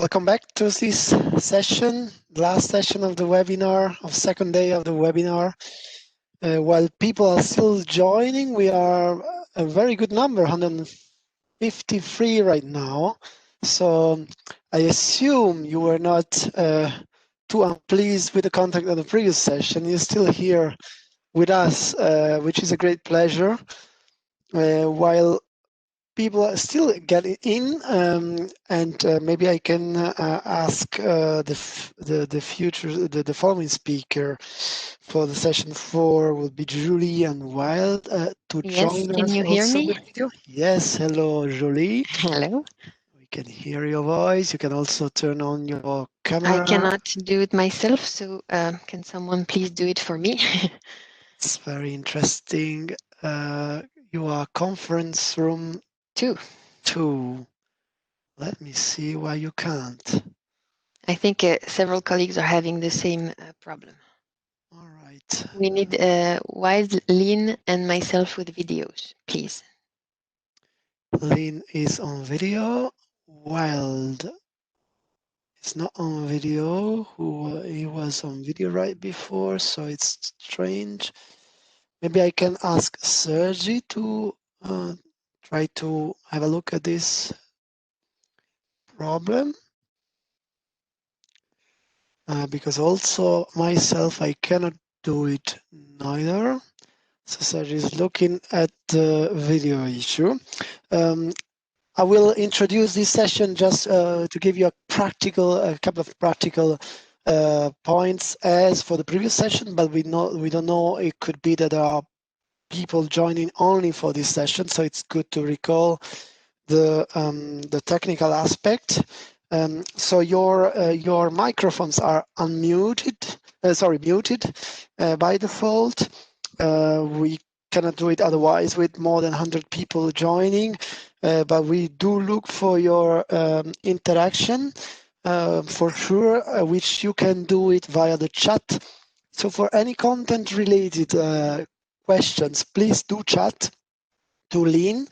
Welcome back to this session, last session of the webinar, of second day of the webinar. While people are still joining, we are a very good number, 153 right now. So I assume you were not too unpleased with the content of the previous session. You're still here with us, which is a great pleasure. While people are still getting in, and maybe I can ask the following speaker for the session 4 will be Julie and Wild to join us. Can you hear me? With video. Yes, hello Julie. Hello. We can hear your voice. You can also turn on your camera. I cannot do it myself, so can someone please do it for me? It's very interesting. You are conference room 2. Let me see why you can't. I think several colleagues are having the same problem. All right. We need Wild, Lynn, and myself with videos, please. Lynn is on video. Wild is not on video. He was on video right before, so it's strange. Maybe I can ask Sergi to try to have a look at this problem. Because also myself, I cannot do it neither. So Sergi is looking at the video issue. I will introduce this session just to give you a couple of practical points as for the previous session, but we don't know, it could be that there are people joining only for this session, so it's good to recall the technical aspect. So your microphones are muted by default. We cannot do it otherwise with more than 100 people joining, but we do look for your interaction for sure, which you can do it via the chat. So for any content related questions, please do chat to Lynn,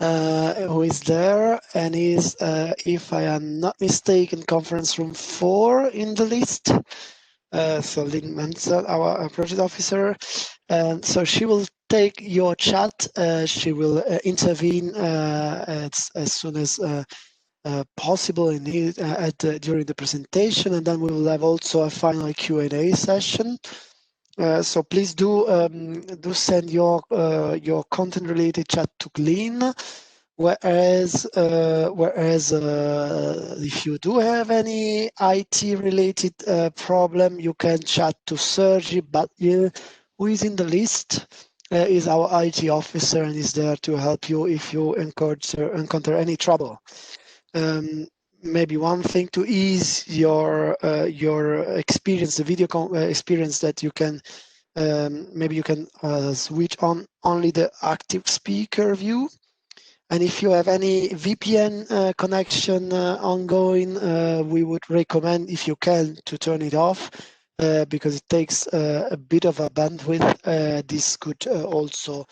who is there and is, if I am not mistaken, conference room 4 in the list. So Lynn Mansell, our project officer, so she will take your chat. She will intervene as soon as possible during the presentation, and then we will have also a final Q&A session. So please do send your content related chat to Lynn. Whereas if you do have any IT related problem, you can chat to Sergi, but who is in the list is our IT officer and is there to help you if you encounter any trouble. Maybe one thing to ease your experience, the video experience, that you can maybe you can switch on only the active speaker view. And if you have any VPN connection ongoing, we would recommend, if you can, to turn it off because it takes a bit of a bandwidth. This could also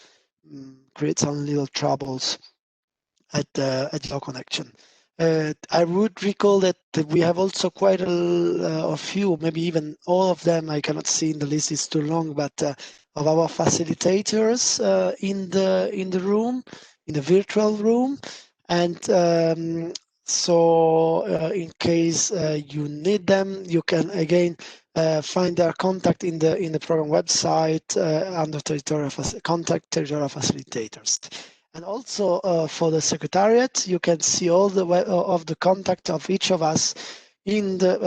create some little troubles at your connection. I would recall that we have also quite a few, maybe even all of them, I cannot see in the list, it's too long, but of our facilitators in the room, in the virtual room. And so in case you need them, you can again find their contact in the program website under contact territorial facilitators. And also for the secretariat, you can see all of the contact of each of us in the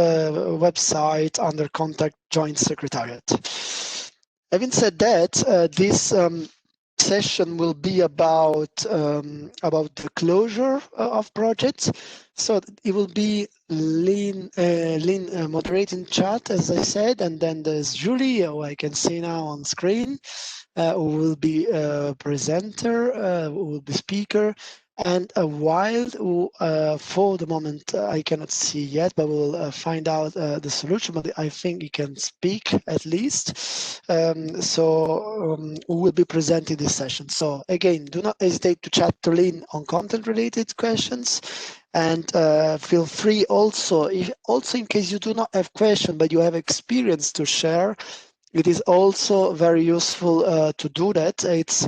website under contact joint secretariat. Having said that, this session will be about the closure of projects. So it will be Lynn moderating chat, as I said, and then there's Julie, who I can see now on screen, who will be presenter, who will be speaker, and Wild, who for the moment I cannot see yet, but we'll find out the solution, but I think he can speak at least. So we will be presenting this session. So again, do not hesitate to chat to Lynn on content related questions. And feel free also, also in case you do not have question, but you have experience to share, it is also very useful to do that. It's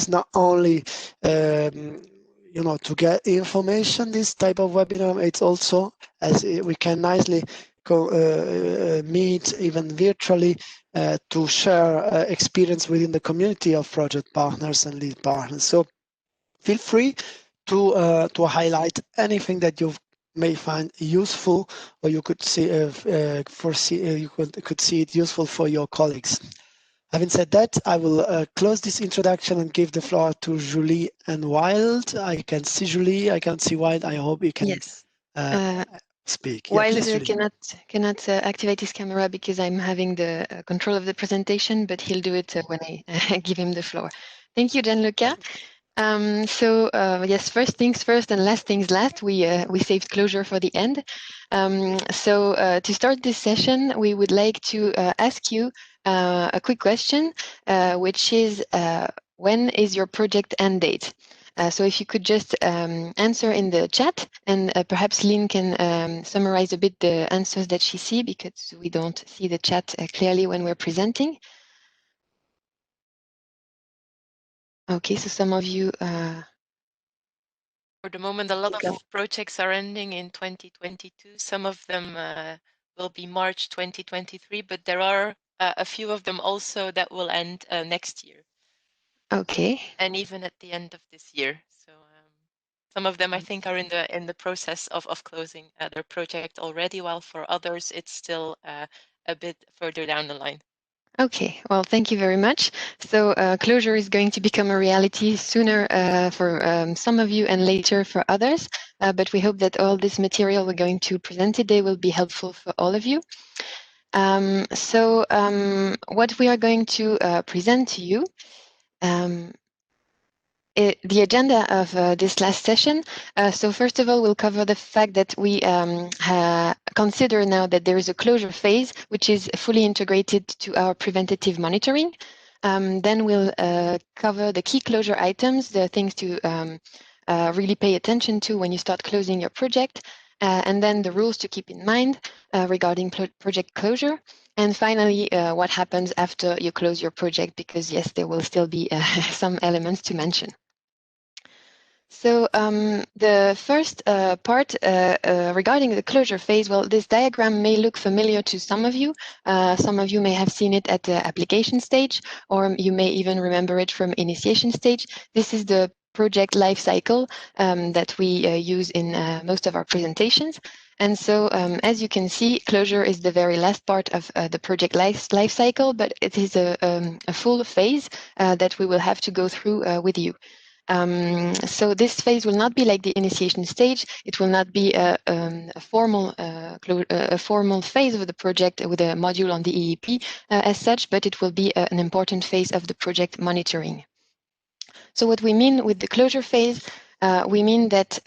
not only to get information, this type of webinar, it's also as we can nicely meet even virtually to share experience within the community of project partners and lead partners. So feel free to highlight anything that you may find useful, or you could see foresee you could see it useful for your colleagues. Having said that, I will close this introduction and give the floor to Julie and Wild. I can see Julie, I can see Wild. I hope you can Yes. speak. Yeah, Wild please, Julie. cannot activate his camera because I'm having the control of the presentation, but he'll do it when I give him the floor. Thank you, Gianluca. Yes, first things first and last things last, we saved closure for the end. To start this session, we would like to ask you a quick question, which is, when is your project end date? So if you could just answer in the chat, and perhaps Lynn can summarize a bit the answers that she sees, because we don't see the chat clearly when we're presenting. Okay, so some of you... For the moment, a lot of projects are ending in 2022. Some of them will be March 2023, but there are a few of them also that will end next year. Okay. And even at the end of this year. So some of them, I think, are in the process of closing their project already, while for others, it's still a bit further down the line. Okay, well, thank you very much. So closure is going to become a reality sooner for some of you and later for others, but we hope that all this material we're going to present today will be helpful for all of you. What we are going to present to you, the agenda of this last session. So first of all, we'll cover the fact that we consider now that there is a closure phase, which is fully integrated to our preventative monitoring. Then we'll cover the key closure items, the things to really pay attention to when you start closing your project, and then the rules to keep in mind regarding project closure. And finally, what happens after you close your project, because yes, there will still be some elements to mention. So the first part regarding the closure phase, well, this diagram may look familiar to some of you. Some of you may have seen it at the application stage, or you may even remember it from initiation stage. This is the project life cycle that we use in most of our presentations. And so, as you can see, closure is the very last part of the project life cycle, but it is a full phase that we will have to go through with you. So this phase will not be like the initiation stage. It will not be a formal phase of the project with a module on the EEP as such, but it will be an important phase of the project monitoring. So what we mean with the closure phase, we mean that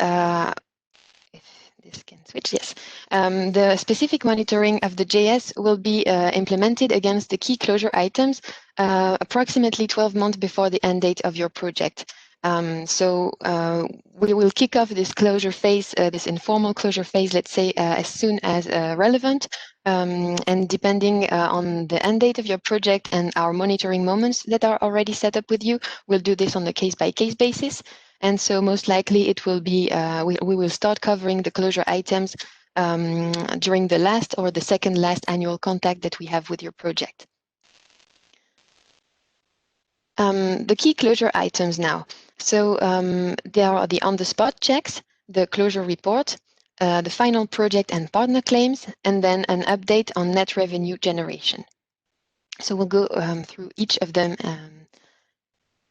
if this can switch, yes. The specific monitoring of the JS will be implemented against the key closure items approximately 12 months before the end date of your project. We will kick off this closure phase, this informal closure phase, let's say, as soon as relevant. And depending on the end date of your project and our monitoring moments that are already set up with you, we'll do this on a case-by-case basis. And so most likely it will be, we will start covering the closure items during the last or the second last annual contact that we have with your project. The key closure items now. So there are the on-the-spot checks, the closure report, the final project and partner claims, and then an update on net revenue generation. So we'll go through each of them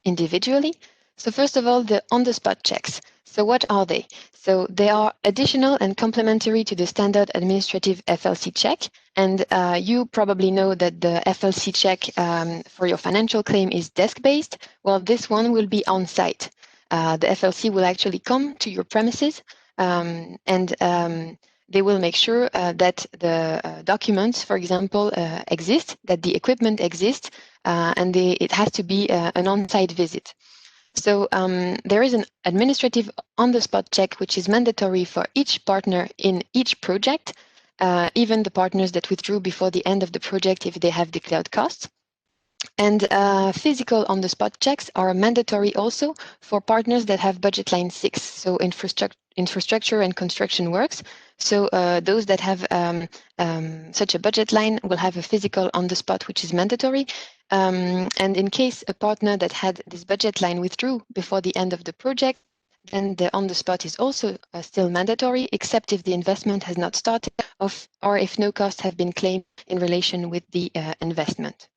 individually. So first of all, the on-the-spot checks. So what are they? So they are additional and complementary to the standard administrative FLC check. And you probably know that the FLC check for your financial claim is desk-based. Well, this one will be on-site. The FLC will actually come to your premises and they will make sure that the documents, for example, exist, that the equipment exists, and it has to be an on-site visit. So there is an administrative on-the-spot check, which is mandatory for each partner in each project, even the partners that withdrew before the end of the project if they have declared costs. And physical on-the-spot checks are mandatory also for partners that have budget line 6, so infrastructure and construction works. So those that have such a budget line will have a physical on-the-spot, which is mandatory. And in case a partner that had this budget line withdrew before the end of the project, then the on-the-spot is also still mandatory, except if the investment has not started or if no costs have been claimed in relation with the investment.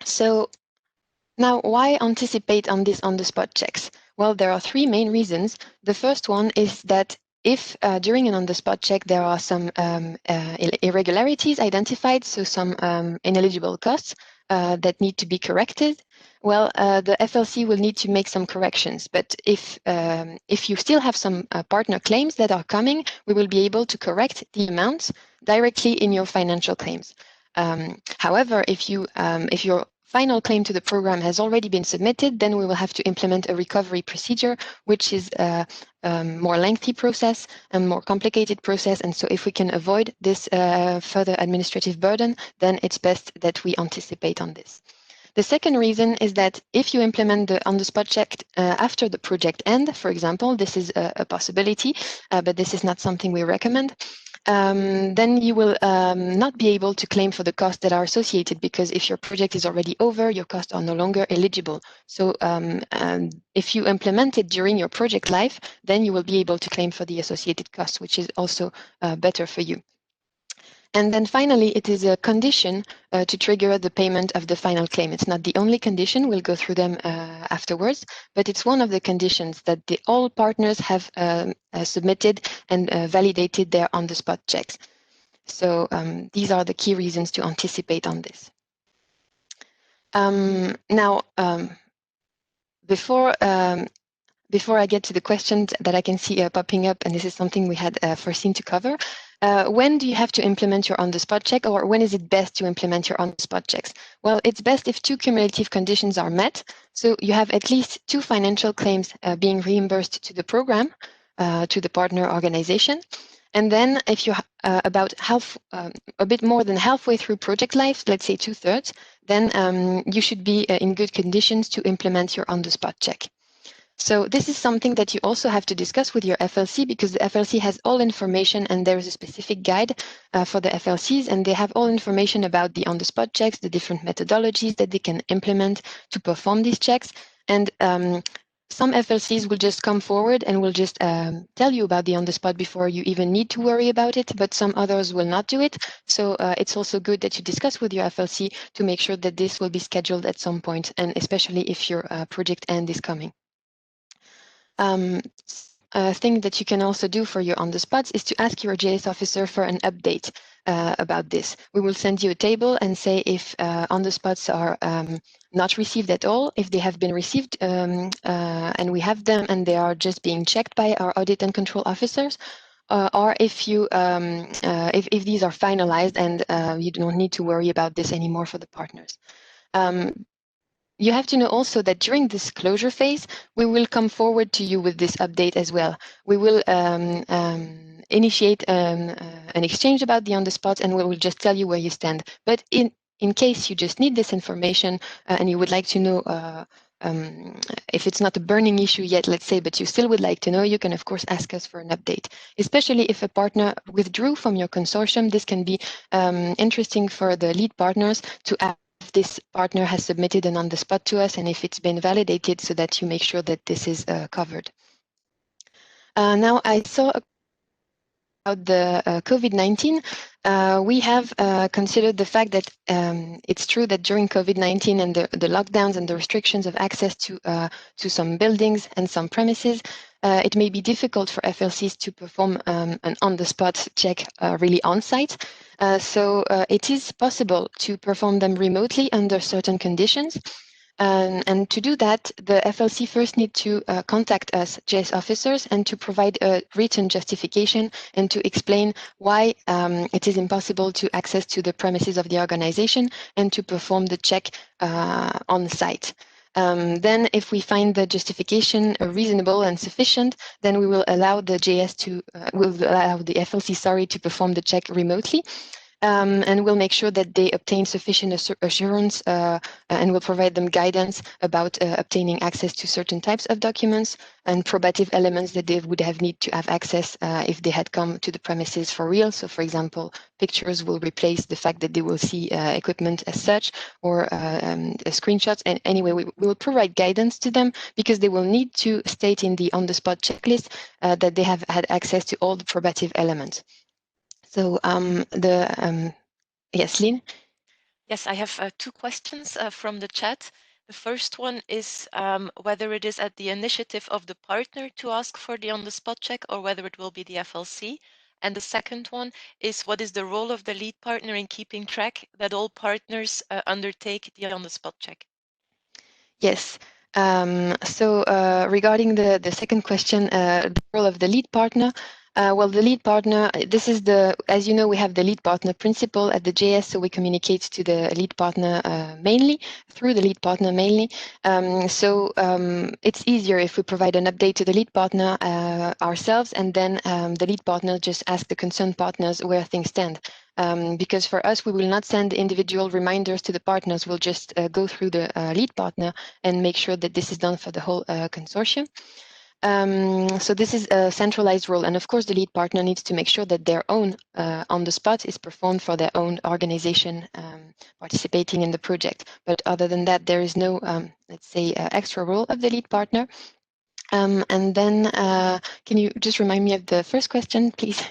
So now, why anticipate on these on-the-spot checks? Well, there are three main reasons. The first one is that if during an on-the-spot check there are some irregularities identified, so some ineligible costs that need to be corrected, well, the FLC will need to make some corrections. But if you still have some partner claims that are coming, we will be able to correct the amounts directly in your financial claims. However, if your final claim to the program has already been submitted, then we will have to implement a recovery procedure, which is a more lengthy process and more complicated process. And so if we can avoid this further administrative burden, then it's best that we anticipate on this. The second reason is that if you implement the on-the-spot check after the project end, for example, this is a possibility, but this is not something we recommend. Then you will not be able to claim for the costs that are associated, because if your project is already over, your costs are no longer eligible. So if you implement it during your project life, then you will be able to claim for the associated costs, which is also better for you. And then finally, it is a condition to trigger the payment of the final claim. It's not the only condition. We'll go through them afterwards, but it's one of the conditions that all partners have submitted and validated their on-the-spot checks. So these are the key reasons to anticipate on this. Now, before I get to the questions that I can see popping up, and this is something we had foreseen to cover, when do you have to implement your on-the-spot check, or when is it best to implement your on-the-spot checks? Well, it's best if two cumulative conditions are met. So you have at least 2 financial claims being reimbursed to the program, to the partner organization. And then if you're about a bit more than halfway through project life, let's say 2/3, then you should be in good conditions to implement your on-the-spot check. So this is something that you also have to discuss with your FLC, because the FLC has all information, and there is a specific guide for the FLCs, and they have all information about the on-the-spot checks, the different methodologies that they can implement to perform these checks. And some FLCs will just come forward and will just tell you about the on-the-spot before you even need to worry about it, but some others will not do it. So it's also good that you discuss with your FLC to make sure that this will be scheduled at some point, and especially if your project end is coming. A thing that you can also do for your on-the-spots is to ask your JS officer for an update about this. We will send you a table and say if on-the-spots are not received at all, if they have been received and we have them and they are just being checked by our audit and control officers, or if if these are finalized and you don't need to worry about this anymore for the partners. You have to know also that during this closure phase, we will come forward to you with this update as well. We will initiate an exchange about the on-the-spot, and we will just tell you where you stand. But in case you just need this information and you would like to know if it's not a burning issue yet, let's say, but you still would like to know, you can of course ask us for an update. Especially if a partner withdrew from your consortium, this can be interesting for the lead partners to ask if this partner has submitted an on-the-spot to us and if it's been validated, so that you make sure that this is covered. Now, I saw about the COVID-19. We have considered the fact that it's true that during COVID-19 and the lockdowns and the restrictions of access to some buildings and some premises, it may be difficult for FLCs to perform an on-the-spot check really on-site. So it is possible to perform them remotely under certain conditions. And to do that, the FLC first need to contact us, JS officers, and to provide a written justification and to explain why it is impossible to access to the premises of the organization and to perform the check on site. Then if we find the justification reasonable and sufficient, then we will allow the JS to, will allow the FLC, sorry, to perform the check remotely. And we'll make sure that they obtain sufficient assurance and will provide them guidance about obtaining access to certain types of documents and probative elements that they would have need to have access if they had come to the premises for real. So for example, pictures will replace the fact that they will see equipment as such, or screenshots. And anyway, we will provide guidance to them because they will need to state in the on-the-spot checklist that they have had access to all the probative elements. So yes, Lynn? Yes, I have two questions from the chat. The first one is whether it is at the initiative of the partner to ask for the on-the-spot check or whether it will be the FLC. And the second one is what is the role of the lead partner in keeping track that all partners undertake the on-the-spot check? Yes. So regarding the second question, the role of the lead partner, well, the lead partner, this is the, as you know, we have the lead partner principle at the JS, so we communicate to the lead partner mainly, through the lead partner mainly. It's easier if we provide an update to the lead partner ourselves, and then the lead partner just asks the concerned partners where things stand. Because for us, we will not send individual reminders to the partners, we'll just go through the lead partner and make sure that this is done for the whole consortium. So this is a centralized role. And of course, the lead partner needs to make sure that their own on the spot is performed for their own organization participating in the project. But other than that, there is no, let's say, extra role of the lead partner. And then can you just remind me of the first question, please?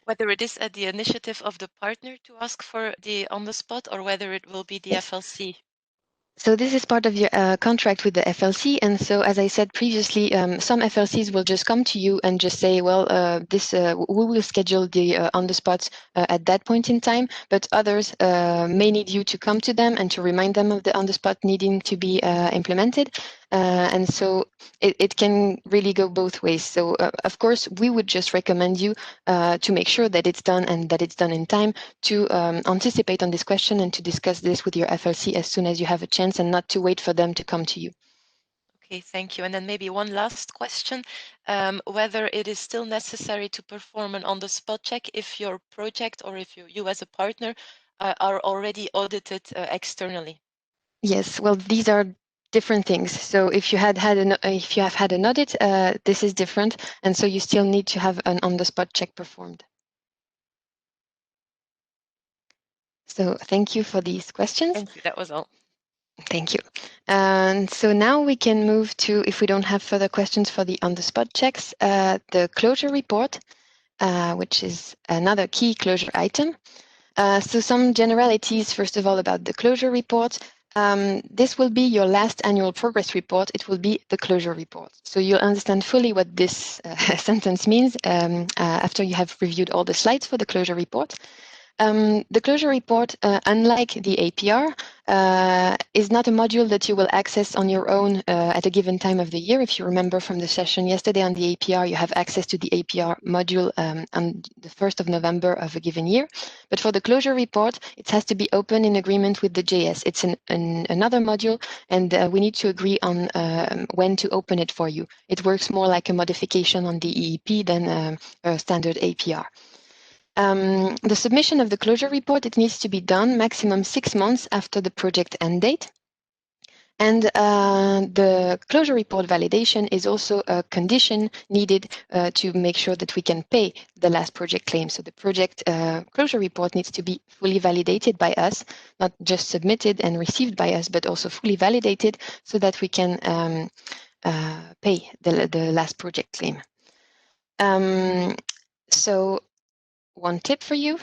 Whether it is at the initiative of the partner to ask for the on-the-spot or whether it will be the FLC. So this is part of your contract with the FLC. And so, as I said previously, some FLCs will just come to you and just say, well, we will schedule the on-the-spot at that point in time, but others may need you to come to them and to remind them of the on-the-spot needing to be implemented. And so it can really go both ways. So, of course, we would just recommend you to make sure that it's done and that it's done in time, to anticipate on this question and to discuss this with your FLC as soon as you have a chance, and not to wait for them to come to you. Okay, thank you. And then maybe one last question, whether it is still necessary to perform an on-the-spot check if your project or if you as a partner are already audited externally. Yes, well, these are different things. So if you have had an audit, this is different, and so you still need to have an on-the-spot check performed. So thank you for these questions. Thank you. That was all. Thank you. And so now we can move to, if we don't have further questions for the on-the-spot checks, the closure report, which is another key closure item. So some generalities, first of all, about the closure report. This will be your last annual progress report. It will be the closure report. So you'll understand fully what this sentence means after you have reviewed all the slides for the closure report. The closure report, unlike the APR, is not a module that you will access on your own at a given time of the year. If you remember from the session yesterday on the APR, you have access to the APR module on the 1st of November of a given year. But for the closure report, it has to be open in agreement with the JS. It's another module, and we need to agree on when to open it for you. It works more like a modification on the EEP than a standard APR. The submission of the closure report, it needs to be done maximum 6 months after the project end date. And the closure report validation is also a condition needed to make sure that we can pay the last project claim. So the project closure report needs to be fully validated by us, not just submitted and received by us, but also fully validated so that we can pay the last project claim. So one tip for you.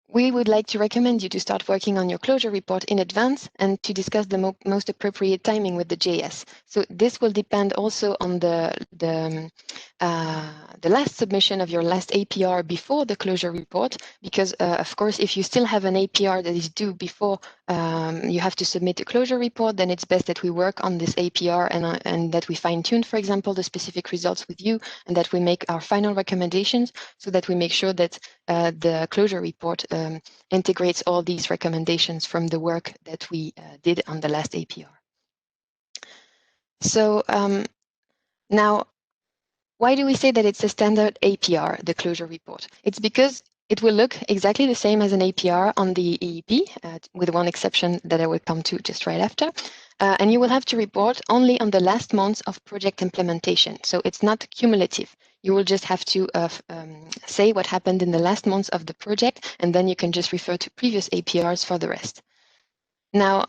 We would like to recommend you to start working on your closure report in advance and to discuss the most appropriate timing with the JS. So this will depend also on the last submission of your last APR before the closure report, because of course, if you still have an APR that is due before you have to submit a closure report, then it's best that we work on this APR and that we fine tune, for example, the specific results with you, and that we make our final recommendations so that we make sure that the closure report integrates all these recommendations from the work that we did on the last APR. So now, why do we say that it's a standard APR, the closure report? It's because it will look exactly the same as an APR on the EEP, with one exception that I will come to just right after. And you will have to report only on the last months of project implementation. So it's not cumulative. You will just have to say what happened in the last months of the project, and then you can just refer to previous APRs for the rest. Now,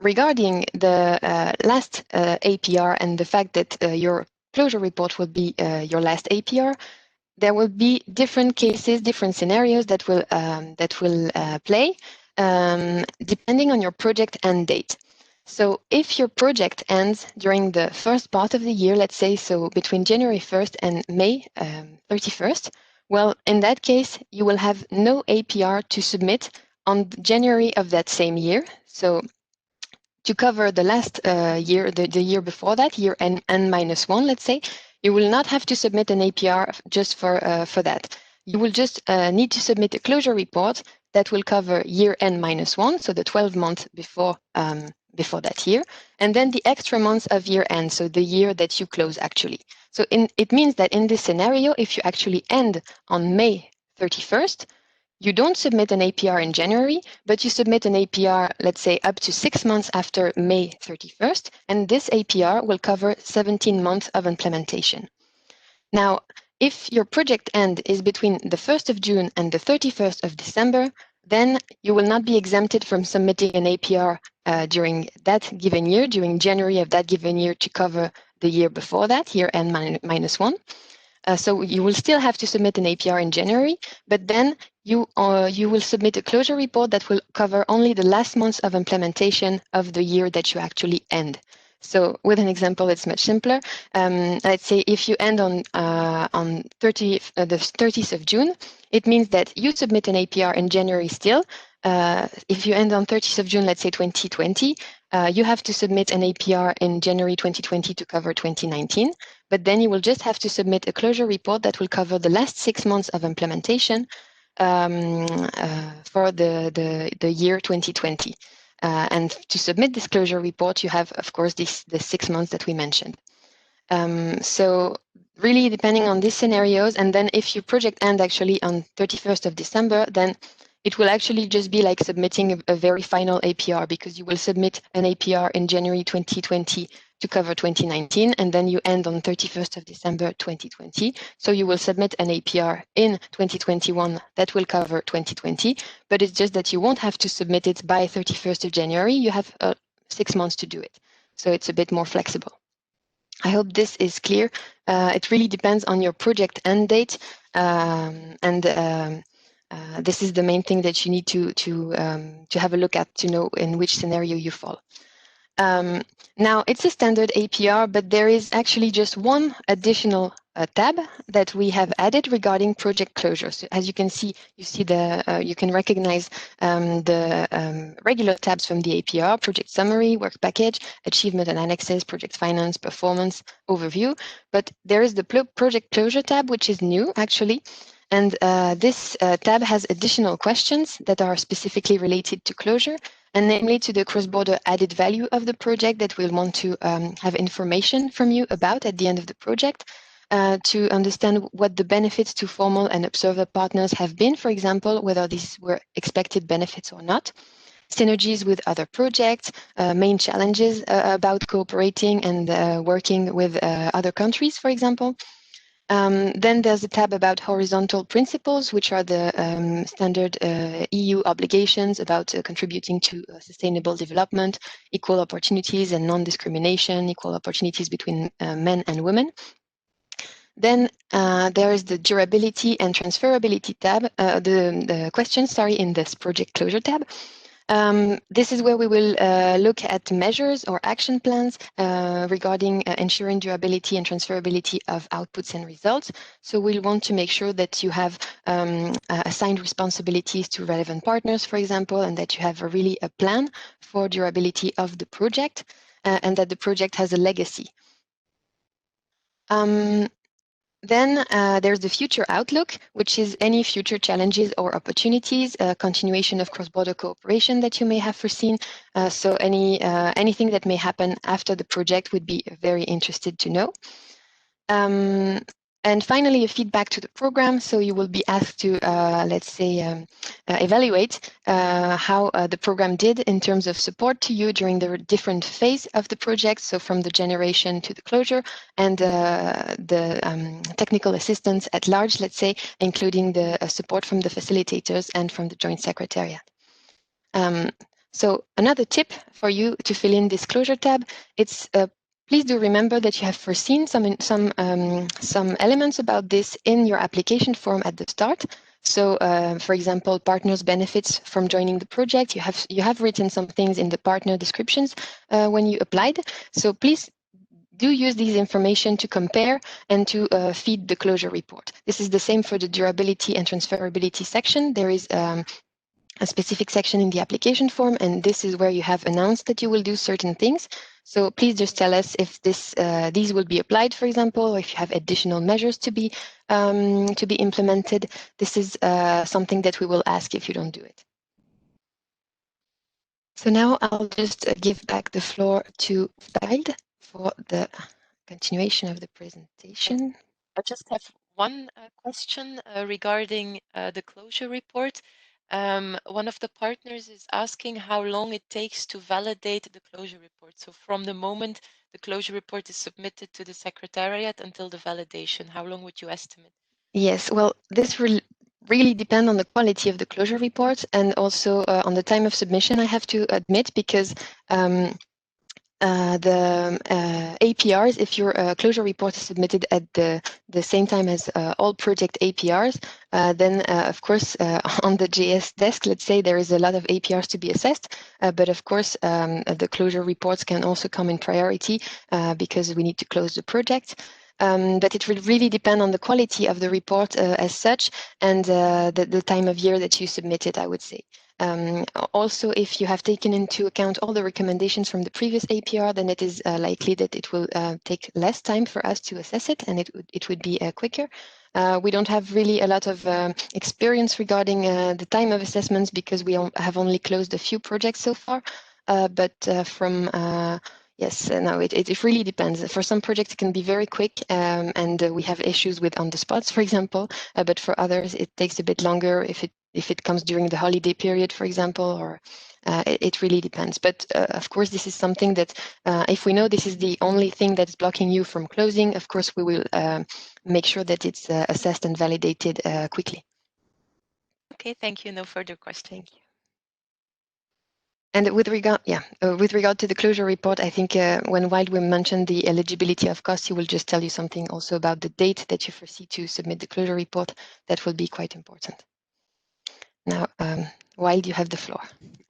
regarding the last APR and the fact that your closure report will be your last APR, there will be different cases, different scenarios that will play depending on your project end date. So if your project ends during the first part of the year, let's say, so between January 1st and May 31st, well, in that case, you will have no APR to submit on January of that same year. So to cover the last year, the year before that, year N-1, let's say, you will not have to submit an APR just for that. You will just need to submit a closure report that will cover year N-1, so the 12 months before that year, and then the extra months of year end, so the year that you close actually. So it means that in this scenario, if you actually end on May 31st, you don't submit an APR in January, but you submit an APR, let's say, up to 6 months after May 31st, and this APR will cover 17 months of implementation. Now, if your project end is between the 1st of June and the 31st of December, then you will not be exempted from submitting an APR during that given year, during January of that given year to cover the year before that, year N-1. So you will still have to submit an APR in January, but then you will submit a closure report that will cover only the last months of implementation of the year that you actually end. So with an example, it's much simpler. Let's say if you end on the 30th of June, it means that you submit an APR in January still. If you end on 30th of June, let's say 2020, you have to submit an APR in January 2020 to cover 2019, but then you will just have to submit a closure report that will cover the last 6 months of implementation for the year 2020. And to submit this closure report, you have, of course, the 6 months that we mentioned. So really depending on these scenarios, and then if your project ends actually on 31st of December, then it will actually just be like submitting a very final APR, because you will submit an APR in January 2020 to cover 2019, and then you end on 31st of December 2020. So you will submit an APR in 2021 that will cover 2020, but it's just that you won't have to submit it by 31st of January. You have 6 months to do it. So it's a bit more flexible. I hope this is clear. It really depends on your project end date, this is the main thing that you need to have a look at to know in which scenario you fall. Now, it's a standard APR, but there is actually just one additional tab that we have added regarding project closure. So as you can see, you can recognize the regular tabs from the APR: project summary, work package, achievement and annexes, project finance, performance, overview. But there is the project closure tab, which is new actually. And this tab has additional questions that are specifically related to closure, and namely to the cross-border added value of the project that we'll want to have information from you about at the end of the project, to understand what the benefits to formal and observer partners have been, for example, whether these were expected benefits or not, synergies with other projects, main challenges about cooperating and working with other countries, for example. Then there's a tab about horizontal principles, which are the standard EU obligations about contributing to sustainable development, equal opportunities and non-discrimination, equal opportunities between men and women. Then there is the durability and transferability tab, the questions, in this project closure tab. This is where we will look at measures or action plans regarding ensuring durability and transferability of outputs and results. So we'll want to make sure that you have assigned responsibilities to relevant partners, for example, and that you have really a plan for durability of the project, and that the project has a legacy. Then there's the future outlook, which is any future challenges or opportunities, continuation of cross-border cooperation that you may have foreseen. So anything that may happen after the project would be very interested to know. And finally, a feedback to the program. So you will be asked to, let's say, evaluate how the program did in terms of support to you during the different phase of the project. So from the generation to the closure, and the technical assistance at large, let's say, including the support from the facilitators and from the Joint Secretariat. So another tip for you to fill in this closure tab, it's please do remember that you have foreseen some elements about this in your application form at the start. So, for example, partners benefits from joining the project. You have written some things in the partner descriptions when you applied. So please do use these information to compare and to feed the closure report. This is the same for the durability and transferability section. There is a specific section in the application form, and this is where you have announced that you will do certain things. So please just tell us if these will be applied, for example, or if you have additional measures to be implemented. This is something that we will ask if you don't do it. So now I'll just give back the floor to Vald for the continuation of the presentation. I just have one question regarding the closure report. One of the partners is asking how long it takes to validate the closure report. So from the moment the closure report is submitted to the Secretariat until the validation, how long would you estimate? Yes, well, this will really depend on the quality of the closure report and also on the time of submission, I have to admit, because the APRs, if your closure report is submitted at the same time as all project APRs, then of course on the JS desk, let's say, there is a lot of APRs to be assessed, but of course the closure reports can also come in priority because we need to close the project. But it will really depend on the quality of the report as such and the time of year that you submit it, I would say. Also, if you have taken into account all the recommendations from the previous APR, then it is likely that it will take less time for us to assess it, and it would be quicker. We don't have really a lot of experience regarding the time of assessments because we have only closed a few projects so far. But from yes, no, it really depends. For some projects, it can be very quick, and we have issues with on the spots, for example. But for others, it takes a bit longer if it comes during the holiday period, for example, or it really depends. But of course, this is something that if we know this is the only thing that's blocking you from closing, of course, we will make sure that it's assessed and validated quickly. Okay, thank you. No further questions. Thank you. And with regard to the closure report, I think when Wild we mentioned the eligibility of costs, he will just tell you something also about the date that you foresee to submit the closure report. That will be quite important. Now, Wild, you have the floor.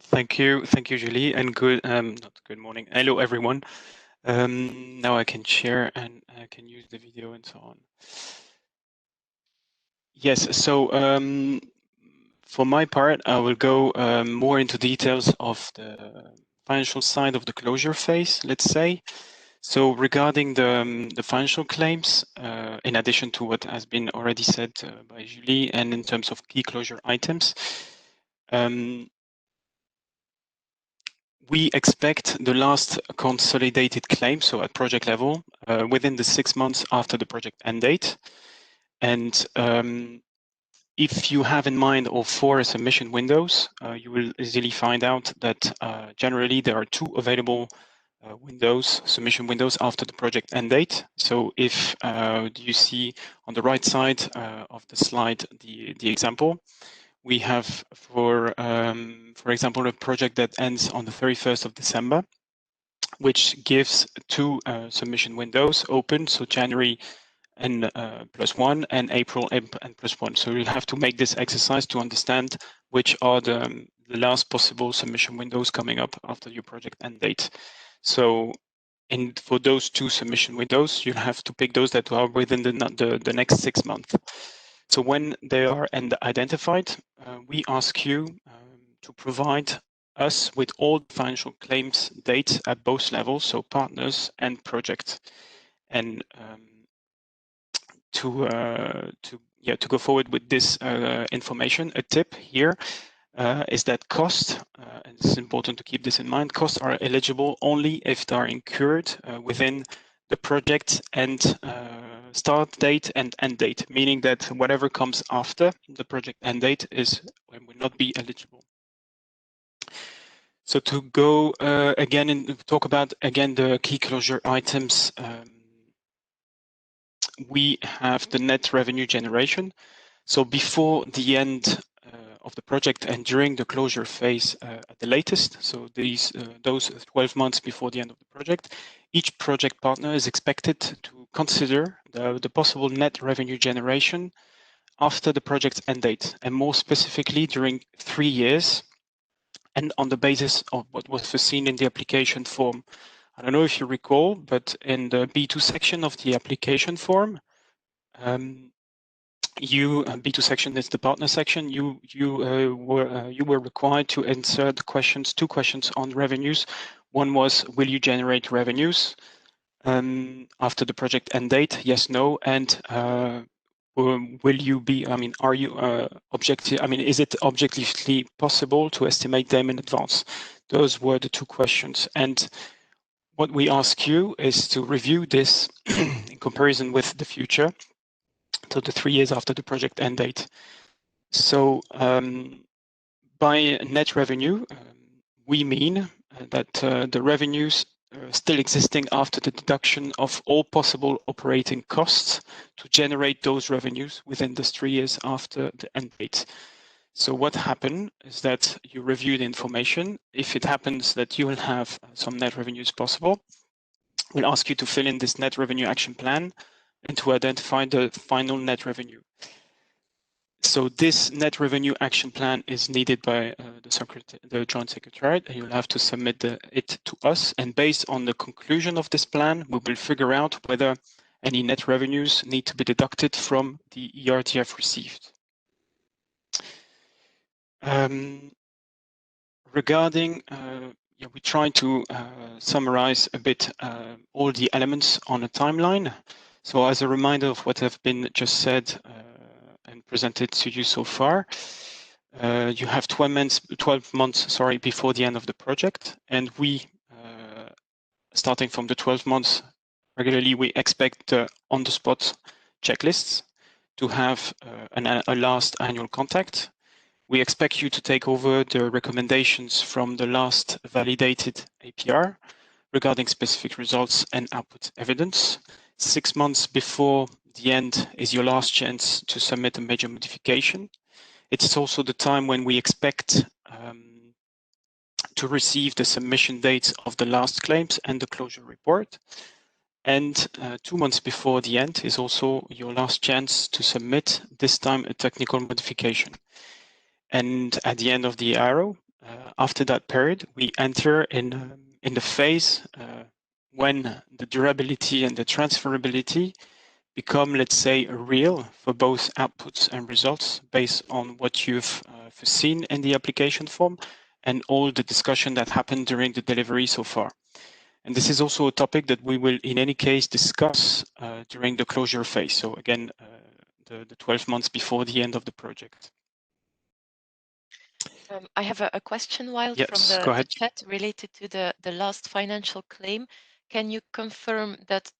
Thank you, Julie, and not good morning. Hello, everyone. Now I can share and I can use the video and so on. Yes, so for my part, I will go more into details of the financial side of the closure phase, let's say. So regarding the financial claims, in addition to what has been already said by Julie, and in terms of key closure items, we expect the last consolidated claim, so at project level, within the 6 months after the project end date. And if you have in mind all 4 submission windows, you will easily find out that generally there are 2 available submission windows after the project end date. So if you see on the right side of the slide the example, we have, for example, a project that ends on the 31st of December, which gives 2 submission windows open, so January and +1 and April and +1. So you'll have to make this exercise to understand which are the last possible submission windows coming up after your project end date. So for those 2 submission windows, you'll have to pick those that are within the next 6 months. So when they are identified, we ask you to provide us with all financial claims dates at both levels, so partners and project. And go forward with this information. A tip here is that costs, and it's important to keep this in mind, costs are eligible only if they are incurred within the project and start date and end date, meaning that whatever comes after the project end date will not be eligible. So to go again and talk about again the key closure items, we have the net revenue generation. So before the end of the project and during the closure phase at the latest, so those 12 months before the end of the project, each project partner is expected to consider the possible net revenue generation after the project's end date, and more specifically during 3 years, and on the basis of what was foreseen in the application form. I don't know if you recall, but in the B2 section of the application form, B2 section is the partner section. You were required to insert two questions on revenues. One was, will you generate revenues after the project end date? Yes, no, and will you be? I mean, are you objective? I mean, is it objectively possible to estimate them in advance? Those were the two questions, and what we ask you is to review this in comparison with the future. So the 3 years after the project end date. So by net revenue, we mean that the revenues still existing after the deduction of all possible operating costs to generate those revenues within the 3 years after the end date. So what happened is that you review the information. If it happens that you will have some net revenues possible, we'll ask you to fill in this net revenue action plan and to identify the final net revenue. So this net revenue action plan is needed by the Joint Secretariat, and you'll have to submit it to us. And based on the conclusion of this plan, we will figure out whether any net revenues need to be deducted from the ERTF received. Regarding, we try to summarize a bit all the elements on a timeline. So as a reminder of what have been just said and presented to you so far, you have 12 months before the end of the project, and we, starting from the 12 months, regularly we expect on-the-spot checklists to have a last annual contact. We expect you to take over the recommendations from the last validated APR regarding specific results and output evidence. 6 months before the end is your last chance to submit a major modification. It's also the time when we expect to receive the submission dates of the last claims and the closure report. And 2 months before the end is also your last chance to submit, this time a technical modification. And at the end of the arrow, after that period, we enter in the phase when the durability and the transferability become, let's say, real for both outputs and results based on what you've foreseen in the application form and all the discussion that happened during the delivery so far. And this is also a topic that we will, in any case, discuss during the closure phase. So again, the 12 months before the end of the project. I have a question, Wild, yes, from go ahead. the chat related to the last financial claim. Can you confirm that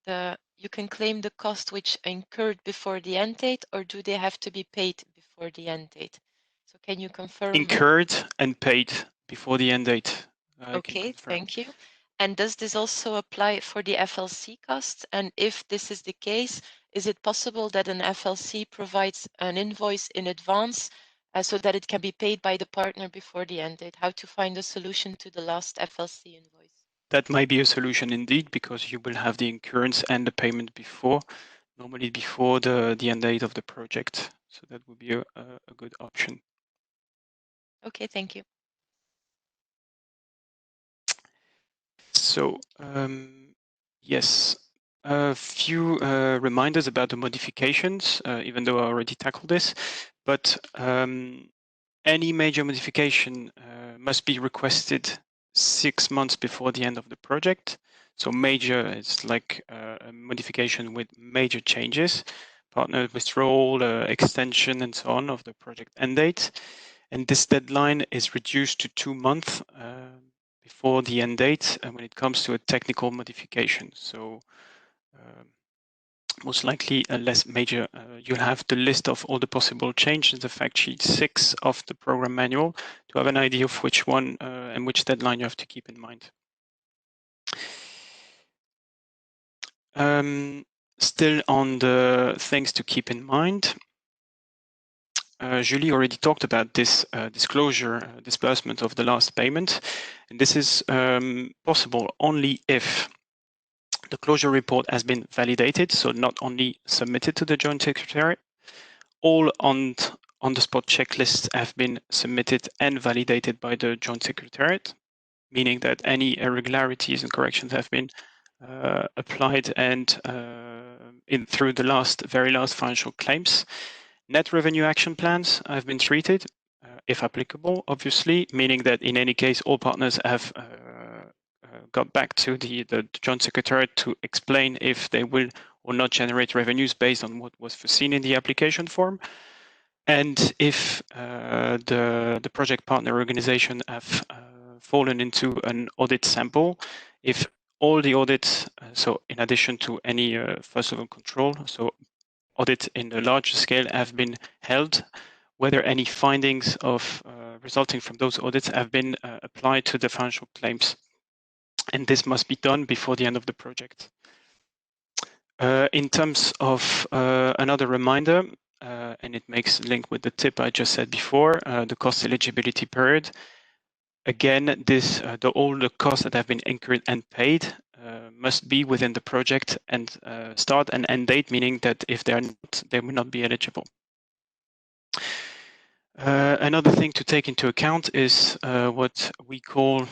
you can claim the cost which incurred before the end date, or do they have to be paid before the end date? So can you confirm? Incurred and paid before the end date. Okay, thank you. And does this also apply for the FLC costs? And if this is the case, is it possible that an FLC provides an invoice in advance so that it can be paid by the partner before the end date? How to find a solution to the last FLC invoice? That might be a solution indeed, because you will have the incurrence and the payment normally before the end date of the project. So that would be a good option. Okay, thank you. So yes, a few reminders about the modifications, even though I already tackled this, but any major modification must be requested 6 months before the end of the project. So major is like a modification with major changes. partner withdrawal, extension, and so on of the project end date. And this deadline is reduced to 2 months before the end date when it comes to a technical modification. So most likely a less major. You'll have the list of all the possible changes, the fact sheet 6 of the program manual, to have an idea of which one and which deadline you have to keep in mind. Still on the things to keep in mind, Julie already talked about this disclosure, disbursement of the last payment. And this is possible only if the closure report has been validated, so not only submitted to the Joint Secretariat, all on-the-spot checklists have been submitted and validated by the Joint Secretariat, meaning that any irregularities and corrections have been applied and through the very last financial claims. Net revenue action plans have been treated, if applicable, obviously, meaning that in any case, all partners have got back to the Joint Secretariat to explain if they will or not generate revenues based on what was foreseen in the application form. And if the project partner organization have fallen into an audit sample, if all the audits, so in addition to any first level control, so audit in the large scale have been held, whether any findings of resulting from those audits have been applied to the financial claims. And this must be done before the end of the project. In terms of another reminder, and it makes a link with the tip I just said before, the cost eligibility period. Again, all the costs that have been incurred and paid must be within the project and start and end date, meaning that if they are not, they will not be eligible. Another thing to take into account is what we call,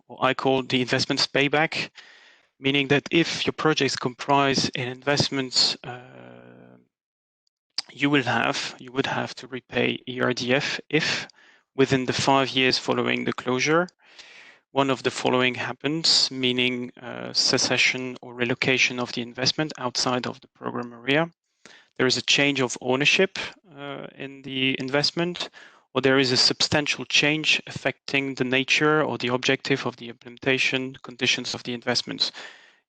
or I call, the investments payback, meaning that if your projects comprise in investments, you would have to repay ERDF if within the 5 years following the closure, one of the following happens, meaning cessation or relocation of the investment outside of the program area. There is a change of ownership in the investment, or there is a substantial change affecting the nature or the objective of the implementation conditions of the investments.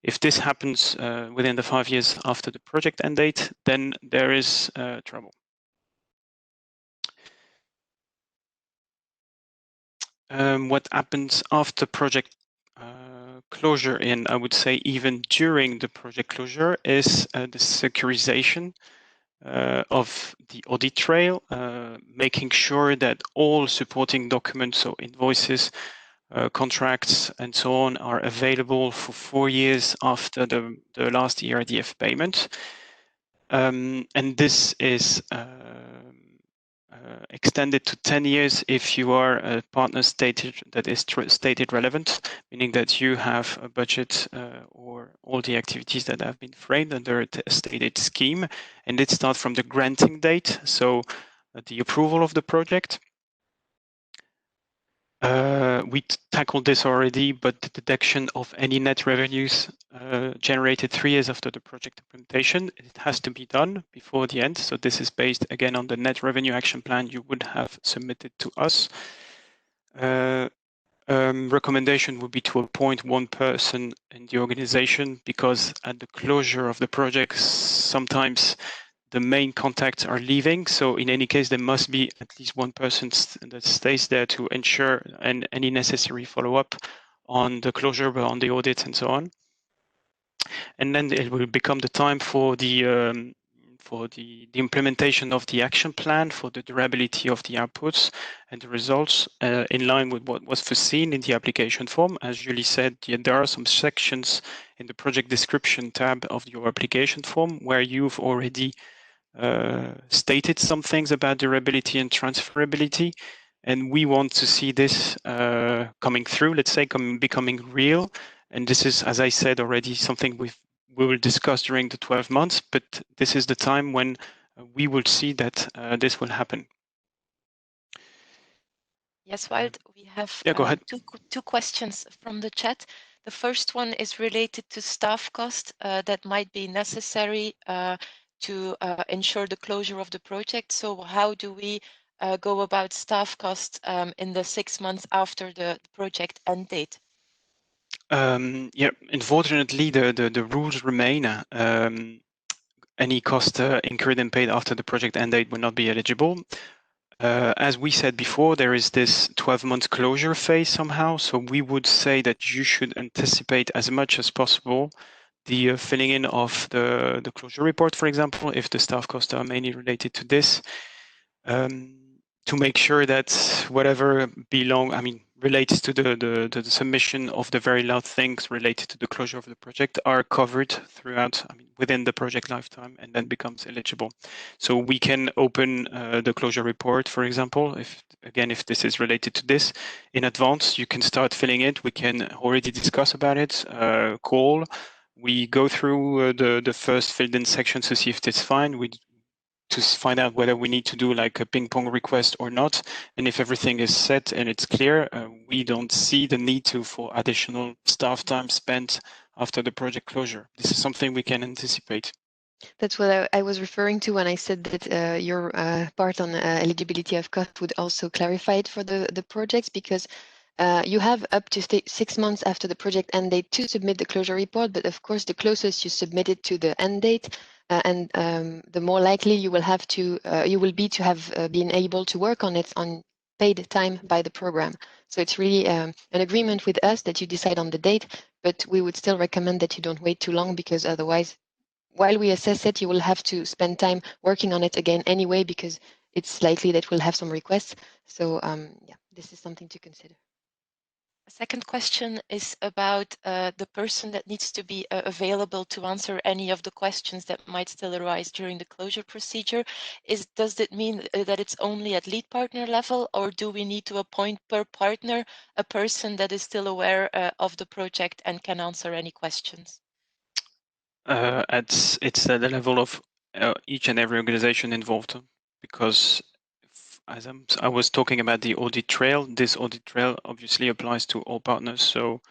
If this happens within the 5 years after the project end date, then there is trouble. What happens after project closure, and I would say even during the project closure, is the securitization of the audit trail, making sure that all supporting documents, so invoices, contracts, and so on, are available for 4 years after the last ERDF payment. And this is extended to 10 years if you are a partner stated that is stated relevant, meaning that you have a budget or all the activities that have been framed under a stated scheme, and it starts from the granting date, so the approval of the project. We tackled this already, but the deduction of any net revenues generated 3 years after the project implementation, it has to be done before the end. So this is based again on the net revenue action plan you would have submitted to us. Recommendation would be to appoint one person in the organization, because at the closure of the project, sometimes the main contacts are leaving. So in any case, there must be at least one person that stays there to ensure any necessary follow-up on the closure, on the audit, and so on. And then it will become the time for the implementation of the action plan, for the durability of the outputs and the results in line with what was foreseen in the application form. As Julie said, there are some sections in the project description tab of your application form where you've already stated some things about durability and transferability, and we want to see this coming through, let's say, becoming real. And this is, as I said already, something we will discuss during the 12 months, but this is the time when we will see that this will happen. Yes, Wout, we have go ahead. two questions from the chat. The first one is related to staff cost that might be necessary to ensure the closure of the project. So how do we go about staff costs in the 6 months after the project end date? Yeah, unfortunately, the rules remain. Any cost incurred and paid after the project end date will not be eligible. As we said before, there is this 12-month closure phase somehow. So we would say that you should anticipate as much as possible the filling in of the closure report, for example, if the staff costs are mainly related to this. To make sure that whatever relates to the submission of the very last things related to the closure of the project are covered throughout, within the project lifetime, and then becomes eligible. So we can open the closure report, for example, if this is related to this, in advance. You can start filling it. We can already discuss about it, call. We go through the first filled in sections to see if it's fine. To find out whether we need to do like a ping pong request or not. And if everything is set and it's clear, we don't see the need for additional staff time spent after the project closure. This is something we can anticipate. That's what I was referring to when I said that your part on eligibility of cost would also clarify it for the projects, because you have up to 6 months after the project end date to submit the closure report. But of course, the closest you submit it to the end date, the more likely you will have to to have been able to work on it on paid time by the program. So it's really an agreement with us that you decide on the date, but we would still recommend that you don't wait too long, because otherwise, while we assess it, you will have to spend time working on it again anyway, because it's likely that we'll have some requests. So yeah, this is something to consider. A second question is about the person that needs to be available to answer any of the questions that might still arise during the closure procedure. Does it mean that it's only at lead partner level, or do we need to appoint per partner a person that is still aware of the project and can answer any questions? It's at the level of each and every organization involved, because as I was talking about the audit trail, this audit trail obviously applies to all partners. So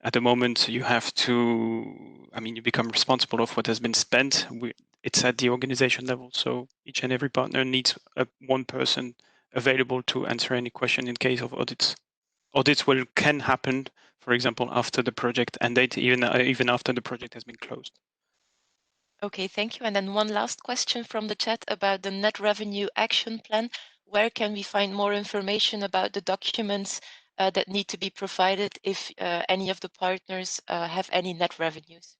at the moment you have to, you become responsible of what has been spent. It's at the organization level. So each and every partner needs one person available to answer any question in case of audits. Audits can happen, for example, after the project end date, even after the project has been closed. Okay, thank you. And then one last question from the chat about the net revenue action plan. Where can we find more information about the documents that need to be provided if any of the partners have any net revenues?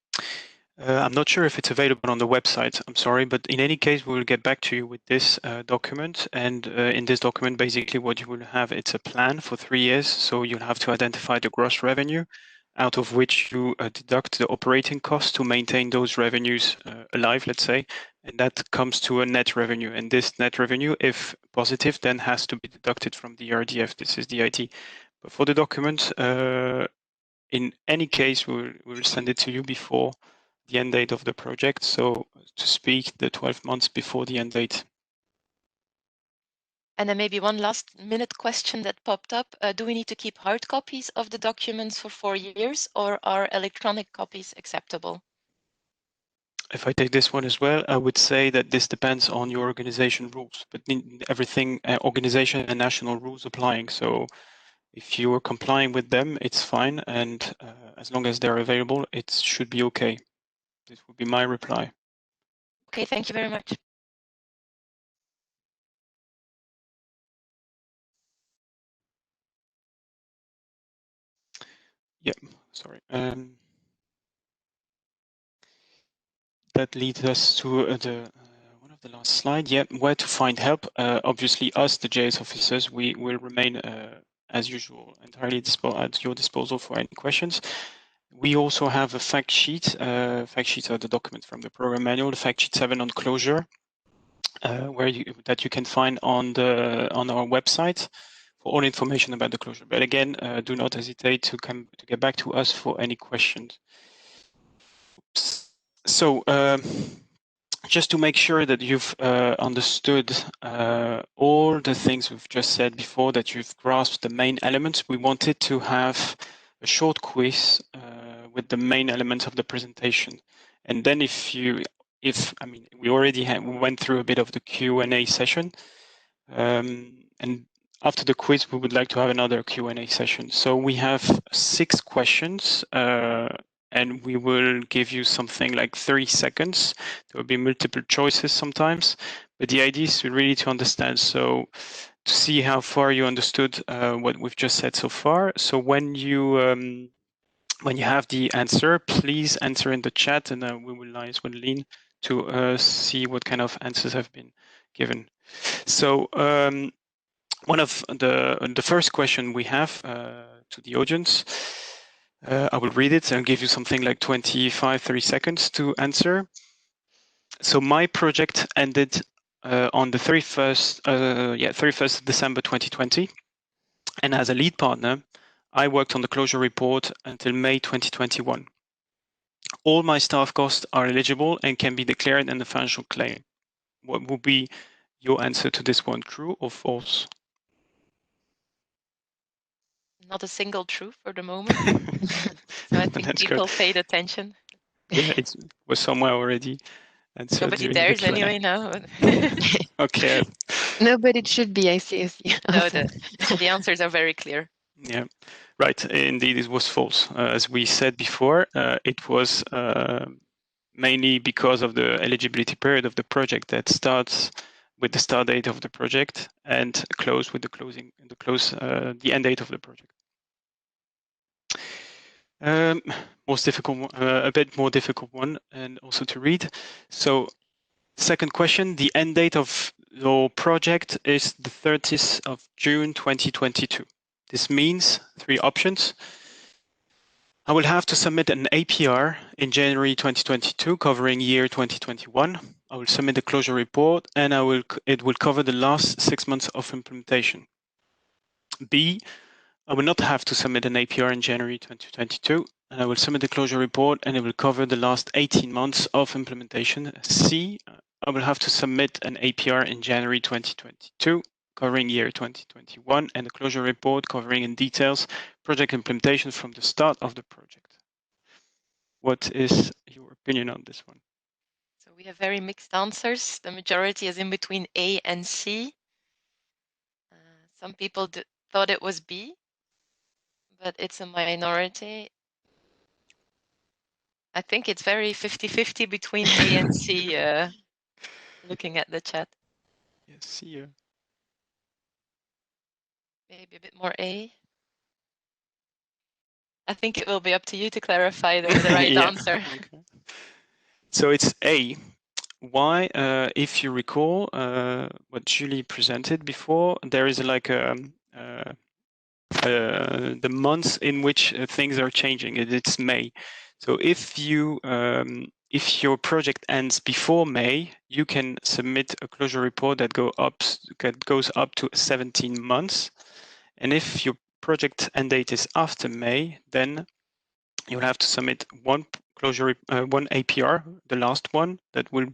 I'm not sure if it's available on the website, I'm sorry, but in any case, we will get back to you with this document. And in this document, basically what you will have, it's a plan for 3 years. So you'll have to identify the gross revenue, out of which you deduct the operating costs to maintain those revenues alive, let's say, and that comes to a net revenue. And this net revenue, if positive, then has to be deducted from the RDF. This is the IT. But for the document, in any case, we'll send it to you before the end date of the project. So to speak, the 12 months before the end date. And then maybe one last minute question that popped up. Do we need to keep hard copies of the documents for 4 years, or are electronic copies acceptable? If I take this one as well, I would say that this depends on your organization rules, but everything, organization and national rules applying. So if you are complying with them, it's fine. And as long as they're available, it should be okay. This would be my reply. Okay, thank you very much. Yeah, sorry. That leads us to one of the last slide. Yeah, where to find help. Obviously, us, the JS officers, we will remain as usual, entirely at your disposal for any questions. We also have a fact sheet. Fact sheets are the documents from the program manual. The fact sheet 7 on closure, that you can find on our website for all information about the closure. But again, do not hesitate to get back to us for any questions. So just to make sure that you've understood all the things we've just said before, that you've grasped the main elements, we wanted to have a short quiz with the main elements of the presentation. And then if you we already we went through a bit of the Q&A session, and after the quiz, we would like to have another Q&A session. So we have 6 questions, and we will give you something like 30 seconds. There will be multiple choices sometimes, but the idea is really to understand. So to see how far you understood what we've just said so far. So when you have the answer, please answer in the chat, and we will liaise with Lean to see what kind of answers have been given. So one of the first question we have to the audience, I will read it and give you something like 25-30 seconds to answer. So my project ended on the 31st of December 2020, and as a lead partner, I worked on the closure report until May 2021. All my staff costs are eligible and can be declared in the financial claim. What would be your answer to this one, true or false? Not a single true for the moment. So I think That's people good. paid attention. Yeah, it was somewhere already answered Nobody during the dares Q&A. anyway now. Okay. No, but it should be. I see. No, the answers are very clear. Yeah, right. Indeed, it was false. As we said before, it was mainly because of the eligibility period of the project that starts with the start date of the project and close with the end date of the project. Most difficult, a bit more difficult one, and also to read. So, second question: the end date of your project is the 30th of June 2022. This means 3 options. I will have to submit an APR in January 2022 covering year 2021. I will submit the closure report and it will cover the last 6 months of implementation. B, I will not have to submit an APR in January 2022 and I will submit the closure report and it will cover the last 18 months of implementation. C, I will have to submit an APR in January 2022 covering year 2021 and the closure report covering in details project implementation from the start of the project. What is your opinion on this one? So we have very mixed answers. The majority is in between A and C. Some people thought it was B, but it's a minority. I think it's very 50-50 between A and C, looking at the chat. Yes, C. Maybe a bit more A. I think it will be up to you to clarify the right answer. Okay. So it's A. Why? If you recall what Julie presented before, there is like the months in which things are changing. It's May. So if your project ends before May, you can submit a closure report that goes up to 17 months. And if your project end date is after May, then you'll have to submit one APR, the last one that will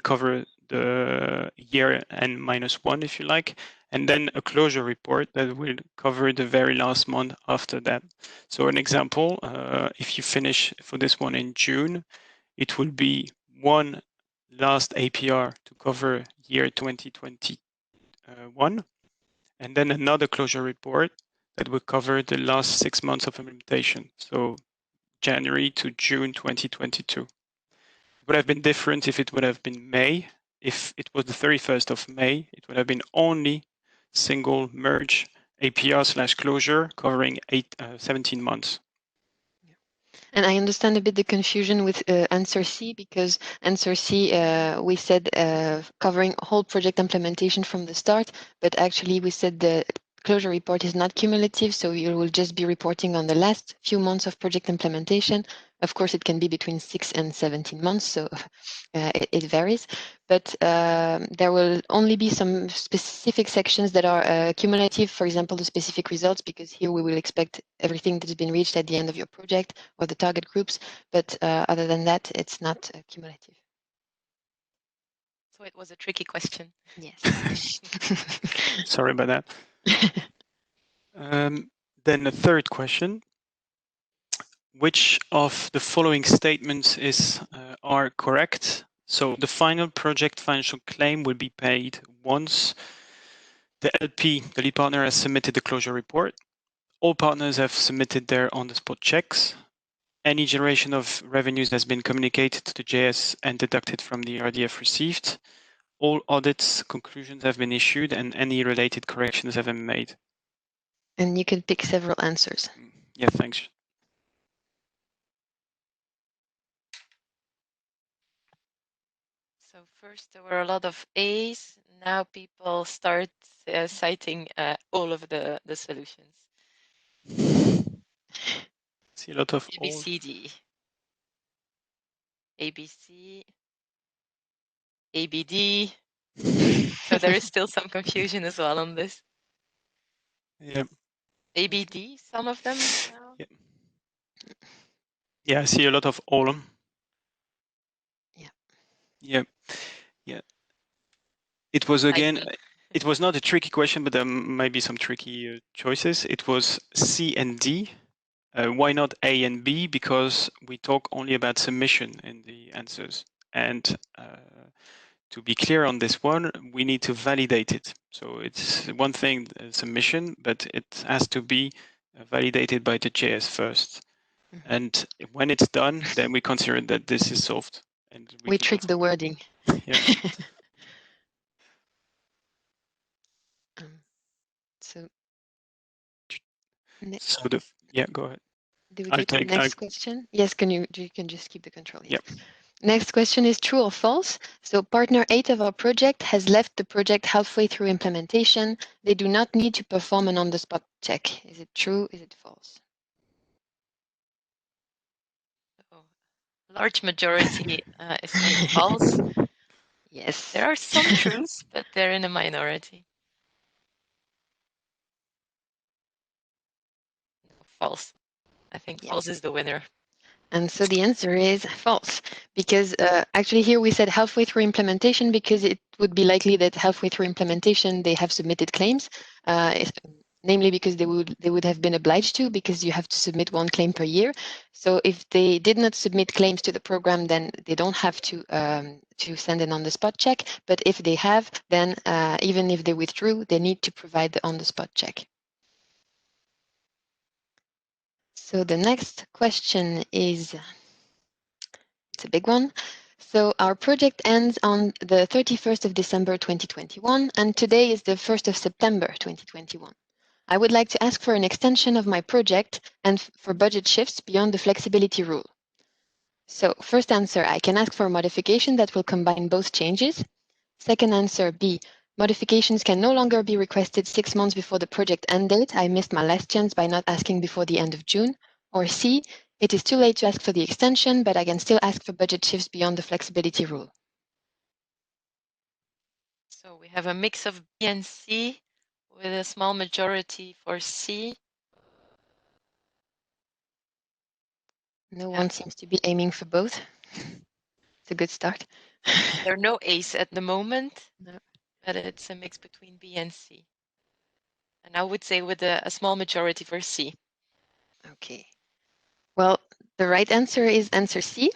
cover the year and -1, if you like, and then a closure report that will cover the very last month after that. So an example, if you finish for this one in June, it will be one last APR to cover year 2021, and then another closure report that will cover the last 6 months of implementation. So January to June 2022. It would have been different if it would have been May. If it was the 31st of May, it would have been only single merge APR/closure covering 17 months. And I understand a bit the confusion with answer C, because answer C, we said covering whole project implementation from the start, but actually we said the closure report is not cumulative, so you will just be reporting on the last few months of project implementation. Of course, it can be between 6 and 17 months, so it varies. But there will only be some specific sections that are cumulative, for example, the specific results, because here we will expect everything that has been reached at the end of your project or the target groups. But other than that, it's not cumulative. So it was a tricky question. Yes. Sorry about that. Then the third question. Which of the following statements are correct? So the final project financial claim will be paid once the LP, the lead partner, has submitted the closure report. All partners have submitted their on-the-spot checks. Any generation of revenues has been communicated to the JS and deducted from the RDF received. All audits conclusions have been issued and any related corrections have been made. And you can pick several answers. Yeah, thanks. So first there were a lot of A's. Now people start citing all of the solutions. See a lot of A, B, C, D. A, B, C. A, B, D. So there is still some confusion as well on this. Yeah. ABD, some of them. Yeah. Yeah, I see a lot of all. Yeah. Yeah. Yeah. It was again, it was not a tricky question, but there might be some tricky choices. It was C and D. Why not A and B? Because we talk only about submission in the answers. And to be clear on this one, we need to validate it. So it's one thing, submission, but it has to be validated by the JS first. Mm-hmm. And when it's done, then we consider that this is solved. And we trick the wording. Yeah. So, yeah, go ahead. Do we go to the next question? Yes, you can just keep the control. Yeah. Next question is true or false? So partner 8 of our project has left the project halfway through implementation. They do not need to perform an on-the-spot check. Is it true? Is it false? Oh, large majority is saying false. Yes. There are some truths, but they're in a minority. False. I think false is the winner. And so the answer is false, because actually here we said halfway through implementation because it would be likely that halfway through implementation they have submitted claims, namely because they would have been obliged to, because you have to submit one claim per year. So if they did not submit claims to the program, then they don't have to send an on-the-spot check. But if they have, then even if they withdrew, they need to provide the on-the-spot check. So the next question is, it's a big one. So our project ends on the 31st of December 2021, and today is the 1st of September 2021. I would like to ask for an extension of my project and for budget shifts beyond the flexibility rule. So first answer, I can ask for a modification that will combine both changes. Second answer, B, modifications can no longer be requested 6 months before the project end date. I missed my last chance by not asking before the end of June. Or C, it is too late to ask for the extension, but I can still ask for budget shifts beyond the flexibility rule. So we have a mix of B and C with a small majority for C. No one seems to be aiming for both. It's a good start. There are no A's at the moment, No. but it's a mix between B and C. And I would say with a small majority for C. Okay. Well, the right answer is answer C.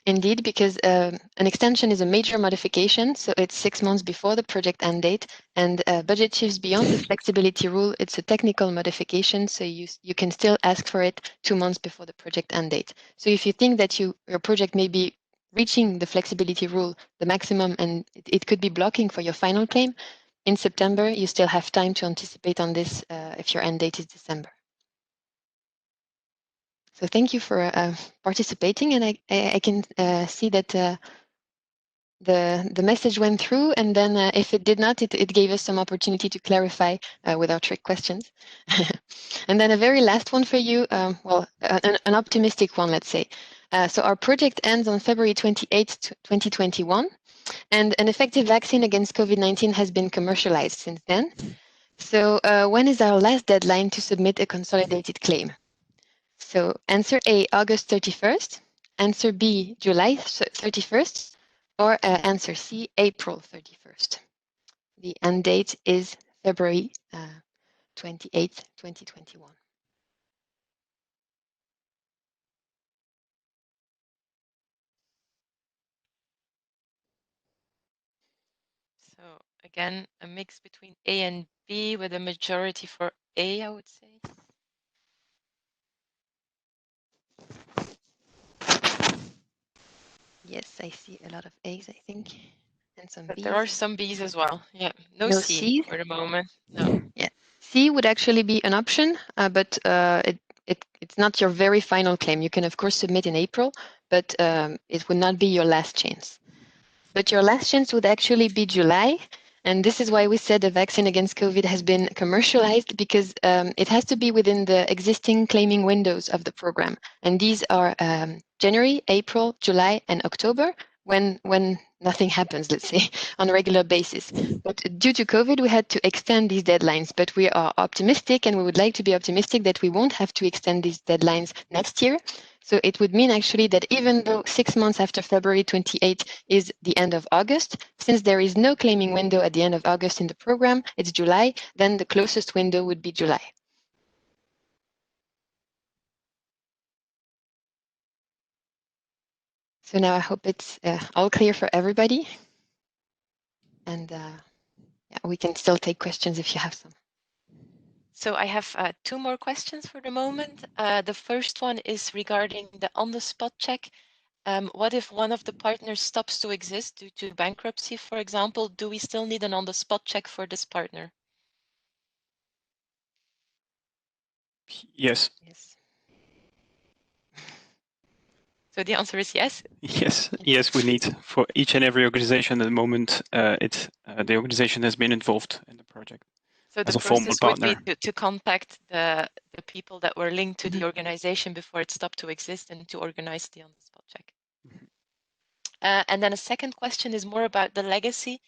Indeed, because an extension is a major modification, so it's 6 months before the project end date, and budget shifts beyond the flexibility rule. It's a technical modification, so you can still ask for it 2 months before the project end date. So if you think that your project may be reaching the flexibility rule, the maximum, and it could be blocking for your final claim, in September, you still have time to anticipate on this if your end date is December. So thank you for participating, and I can see that the message went through, and then if it did not, it gave us some opportunity to clarify with our trick questions. And then a very last one for you, an optimistic one, let's say. So our project ends on February 28th, 2021, and an effective vaccine against COVID-19 has been commercialized since then. So when is our last deadline to submit a consolidated claim? So answer A, August 31st, answer B, July 31st, or answer C, April 31st. The end date is February 28th, 2021. again, a mix between A and B with a majority for A, I would say. Yes, I see a lot of A's, I think, and some But B's. there are some B's as well. Yeah, no No C C's? for the moment. No. Yeah, C would actually be an option, but it's not your very final claim. You can, of course, submit in April, but it would not be your last chance. But your last chance would actually be July. And this is why we said the vaccine against COVID has been commercialized, because it has to be within the existing claiming windows of the program. And these are January, April, July, and October, when nothing happens, let's say, on a regular basis. But due to COVID, we had to extend these deadlines. But we are optimistic, and we would like to be optimistic that we won't have to extend these deadlines next year. So it would mean actually that even though 6 months after February 28 is the end of August, since there is no claiming window at the end of August in the program, it's July, then the closest window would be July. So now I hope it's all clear for everybody. And yeah, we can still take questions if you have some. So I have two more questions for the moment. The first one is regarding the on-the-spot check. What if one of the partners stops to exist due to bankruptcy, for example? Do we still need an on-the-spot check for this partner? Yes. Yes. So the answer is yes. Yes, yes, we need for each and every organization at the moment. The organization has been involved in the project. So the As a formal process would be partner. to contact the people that were linked to the organization before it stopped to exist and to organize the on-the-spot check. And then a second question is more about the legacy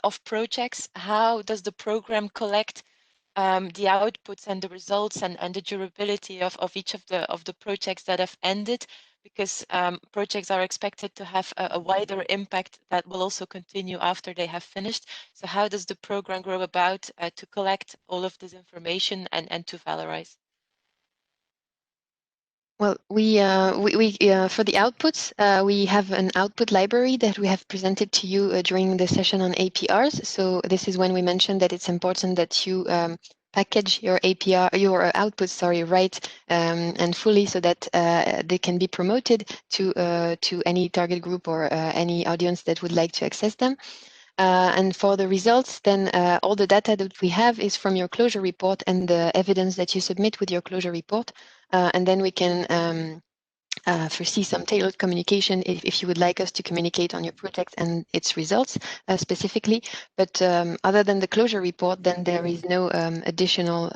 of projects. How does the program collect the outputs and the results and the durability of each of the projects that have ended? Because projects are expected to have a wider impact that will also continue after they have finished. So how does the program go about to collect all of this information and to valorize? Well, we for the outputs, we have an output library that we have presented to you during the session on APRs. So this is when we mentioned that it's important that you package your outputs, sorry, right and fully, so that they can be promoted to any target group or any audience that would like to access them. And for the results, then all the data that we have is from your closure report and the evidence that you submit with your closure report. And then we can foresee some tailored communication if you would like us to communicate on your project and its results specifically. But other than the closure report, then there is no additional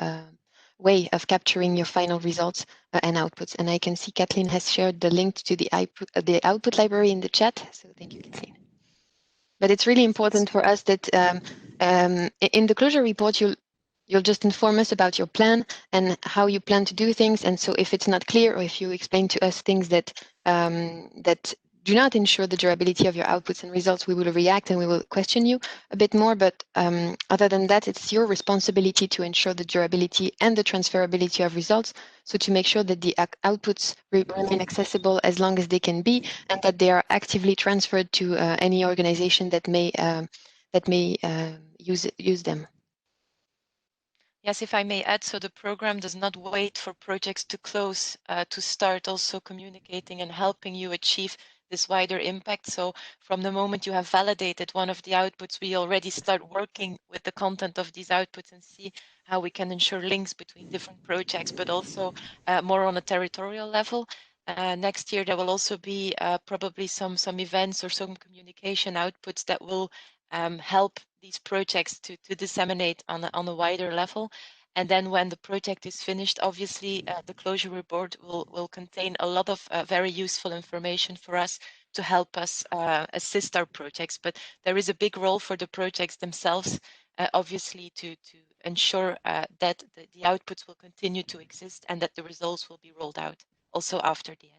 way of capturing your final results and outputs. And I can see Kathleen has shared the link to the output library in the chat. So thank you, Kathleen. But it's really important for us that in the closure report, you'll just inform us about your plan and how you plan to do things. And so if it's not clear, or if you explain to us things that that do not ensure the durability of your outputs and results, we will react and we will question you a bit more. But other than that, it's your responsibility to ensure the durability and the transferability of results. So to make sure that the outputs remain accessible as long as they can be, and that they are actively transferred to any organization that may use them. Yes, if I may add, so the program does not wait for projects to close to start also communicating and helping you achieve this wider impact. So from the moment you have validated one of the outputs, we already start working with the content of these outputs and see how we can ensure links between different projects, but also more on a territorial level. Next year, there will also be probably some events or some communication outputs that will help these projects to disseminate on a wider level. And then when the project is finished, obviously the closure report will contain a lot of very useful information for us to help us assist our projects. But there is a big role for the projects themselves, obviously, to ensure that the outputs will continue to exist and that the results will be rolled out also after the end.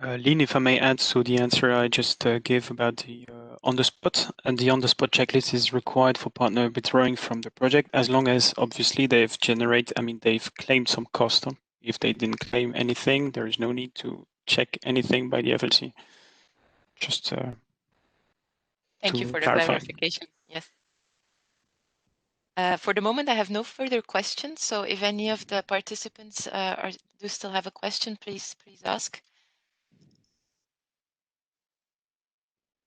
Lynn, if I may add, so the answer I just gave about the on-the-spot, and the on-the-spot checklist is required for partner withdrawing from the project, as long as obviously they've claimed some cost. If they didn't claim anything, there is no need to check anything by the FLC. Just Thank you for the clarify. clarification. Yes. For the moment, I have no further questions. So if any of the participants do still have a question, please ask.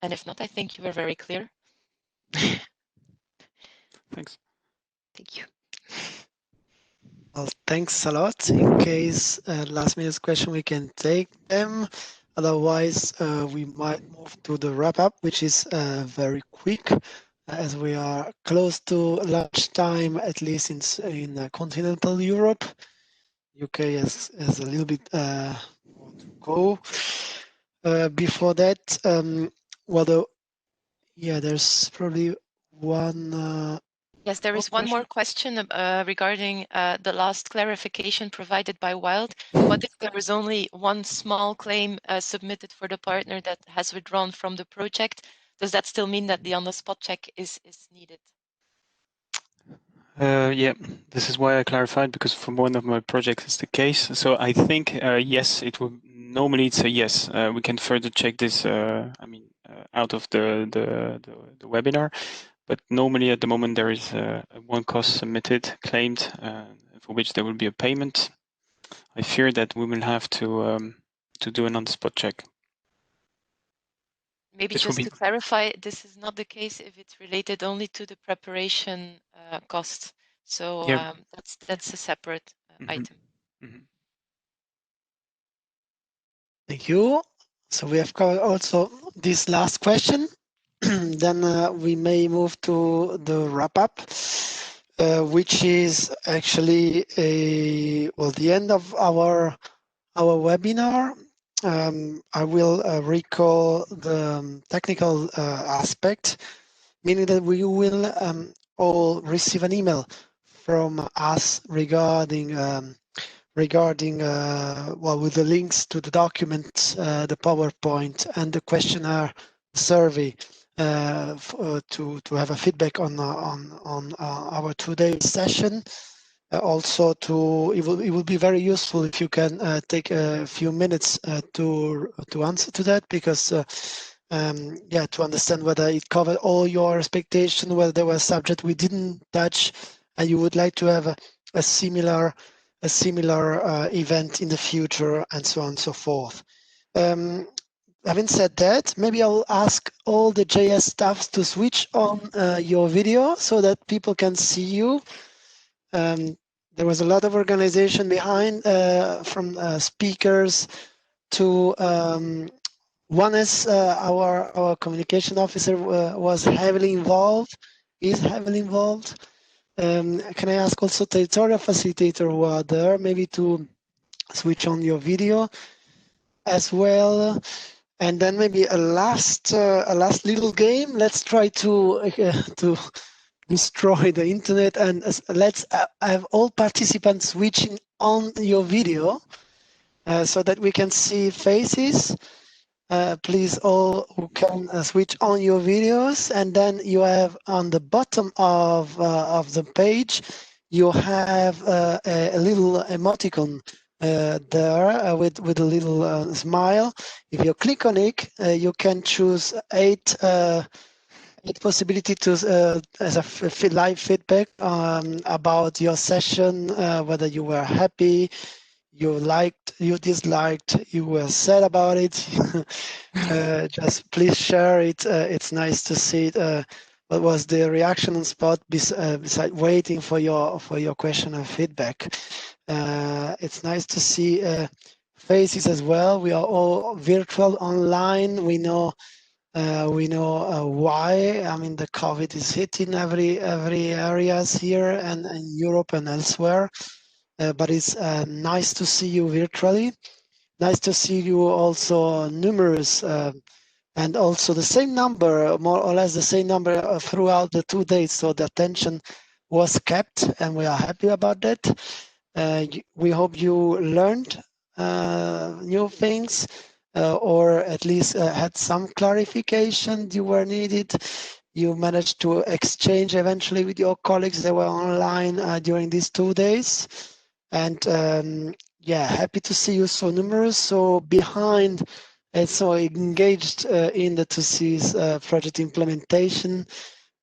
And if not, I think you were very clear. Thanks. Thank you. Well, thanks a lot. In case last minute question, we can take them. Otherwise, we might move to the wrap up, which is very quick, as we are close to lunchtime, at least in continental Europe. UK has a little bit more to go. Before that, there's probably one. Yes, there is one more question regarding the last clarification provided by Wild. What if there is only one small claim submitted for the partner that has withdrawn from the project? Does that still mean that the on-the-spot check is needed? Yeah, this is why I clarified, because for one of my projects it's the case. So I think yes, it will normally it's a yes. We can further check this. Out of the webinar, but normally at the moment there is one cost submitted, claimed, for which there will be a payment. I fear that we will have to do an on-the-spot check. Maybe just to clarify, this is not the case if it's related only to the preparation cost. So yeah. That's a separate item. Thank you. So we have covered also this last question. Then we may move to the wrap up, which is actually the end of our webinar. I will recall the technical aspect, meaning that we will all receive an email from us regarding with the links to the documents, the PowerPoint, and the questionnaire survey to have a feedback on our 2-day session. Also, it will be very useful if you can take a few minutes to answer to that, because to understand whether it covered all your expectations, whether there was a subject we didn't touch, and you would like to have a similar event in the future, and so on and so forth. Having said that, maybe I'll ask all the JS staffs to switch on your video so that people can see you. There was a lot of organization behind, from speakers to one is our communication officer was heavily involved, is heavily involved. Can I ask also the tutorial facilitator who are there maybe to switch on your video as well? And then maybe a last little game. Let's try to destroy the internet, and let's have all participants switching on your video so that we can see faces. Please all who can switch on your videos, and then you have on the bottom of the page, you have a little emoticon there with a little smile. If you click on it, you can choose eight possibility to as a live feedback about your session, whether you were happy, you liked, you disliked, you were sad about it. Just please share it. It's nice to see it. What was the reaction on spot beside waiting for your question and feedback? It's nice to see faces as well. We are all virtual online. We know why. I mean, the COVID is hitting every areas here and in Europe and elsewhere. But it's nice to see you virtually. Nice to see you also numerous, and also the same number, more or less the same number throughout the 2 days. So the attention was kept, and we are happy about that. We hope you learned new things, or at least had some clarification you were needed. You managed to exchange eventually with your colleagues that were online during these 2 days. And happy to see you so numerous. So behind and so engaged in the 2C's project implementation.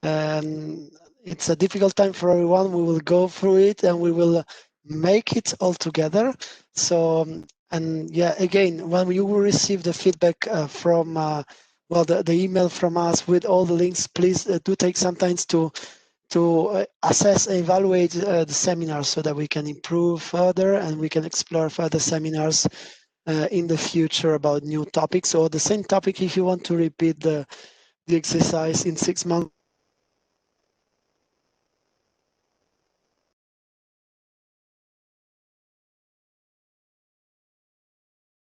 It's a difficult time for everyone. We will go through it and we will make it all together. So, and yeah, again, when you will receive the feedback from, well, the email from us with all the links, please do take some time to assess and evaluate the seminars so that we can improve further and we can explore further seminars in the future about new topics or the same topic. If you want to repeat the exercise in 6 months,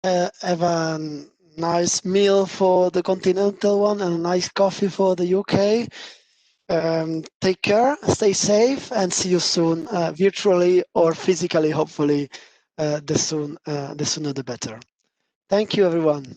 have a nice meal for the continental one and a nice coffee for the UK. Take care, stay safe, and see you soon, virtually or physically, hopefully, the sooner the better. Thank you, everyone.